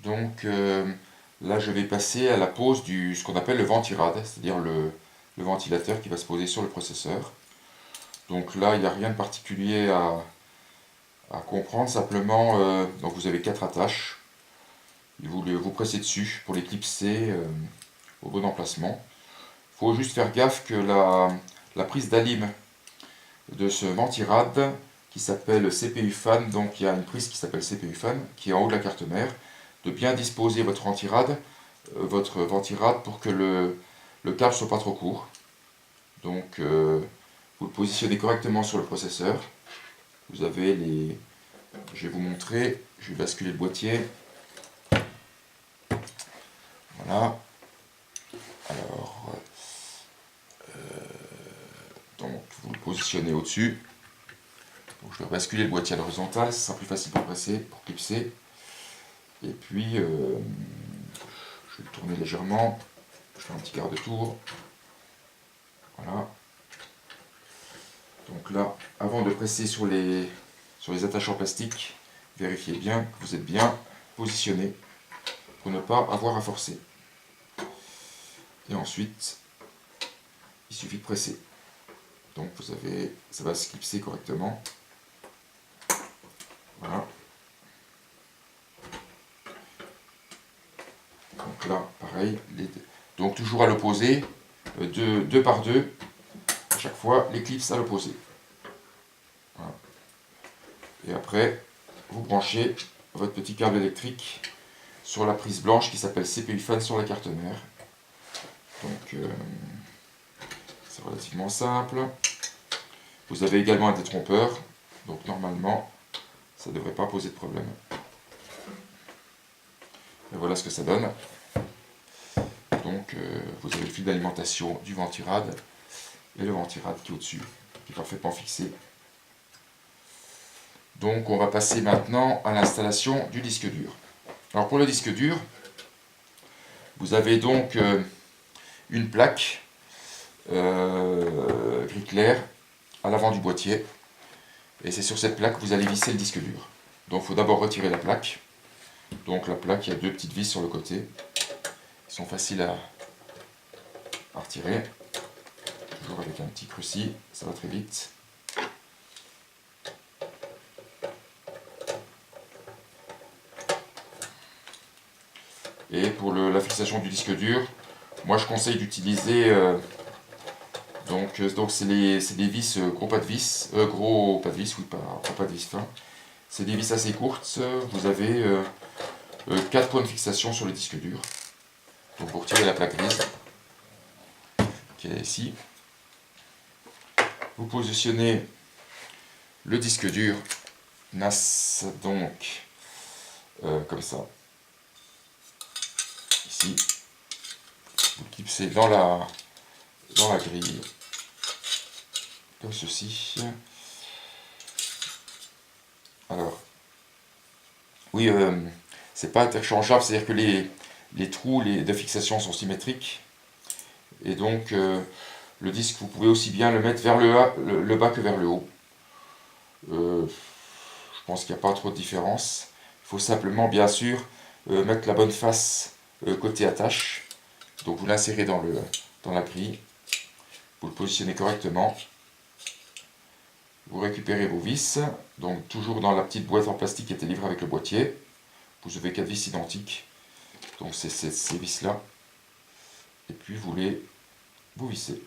Donc là je vais passer à la pose ce qu'on appelle le ventirad, c'est-à-dire le ventilateur qui va se poser sur le processeur. Donc là il n'y a rien de particulier à comprendre, simplement donc vous avez 4 attaches, vous pressez dessus pour les clipser au bon emplacement. Il faut juste faire gaffe que la prise d'alim de ce ventirad qui s'appelle CPU fan, donc il y a une prise qui s'appelle CPU fan qui est en haut de la carte mère, de bien disposer votre ventirad pour que le câble ne soit pas trop court. Donc vous le positionnez correctement sur le processeur. Vous avez les... Je vais vous montrer, je vais basculer le boîtier. Voilà. Alors, donc vous le positionnez au-dessus. Je vais basculer le boîtier à l'horizontale, ce sera plus facile pour presser, pour clipser. Et puis, je vais le tourner légèrement. Je fais un petit quart de tour. Voilà. Donc là, avant de presser sur les attachants plastiques, vérifiez bien que vous êtes bien positionné pour ne pas avoir à forcer. Et ensuite, il suffit de presser. Donc ça va se clipser correctement. Voilà. Donc là, pareil. Donc toujours à l'opposé, deux par deux. À chaque fois, les clips à l'opposé. Voilà. Et après, vous branchez votre petit câble électrique sur la prise blanche qui s'appelle CPU fan sur la carte mère. Donc c'est relativement simple. Vous avez également un détrompeur, donc normalement ça ne devrait pas poser de problème. Et voilà ce que ça donne. Donc vous avez le fil d'alimentation du ventirad et le ventirad qui est au-dessus, qui est parfaitement fixé. Donc on va passer maintenant à l'installation du disque dur. Alors pour le disque dur, vous avez donc une plaque gris clair à l'avant du boîtier, et c'est sur cette plaque que vous allez visser le disque dur. Donc il faut d'abord retirer la plaque. Donc la plaque, il y a deux petites vis sur le côté, qui sont faciles à retirer, toujours avec un petit cruci, ça va très vite. Et pour la fixation du disque dur, moi je conseille d'utiliser donc c'est des vis gros pas de vis, pas de vis fin. C'est des vis assez courtes. Vous avez 4 points de fixation sur le disque dur. Donc vous retirez la plaque grise qui est ici. Vous positionnez le disque dur NAS donc comme ça. Ici. Vous le clipsez dans la grille. Comme ceci. Alors, oui, c'est pas interchangeable, c'est-à-dire que les trous de fixation sont symétriques. Et donc, le disque, vous pouvez aussi bien le mettre vers le bas que vers le haut. Je pense qu'il n'y a pas trop de différence. Il faut simplement, bien sûr, mettre la bonne face côté attache. Donc, vous l'insérez dans la grille. Vous le positionnez correctement. Vous récupérez vos vis, donc toujours dans la petite boîte en plastique qui était livrée avec le boîtier. Vous avez 4 vis identiques, donc c'est ces vis là. Et puis vous vissez.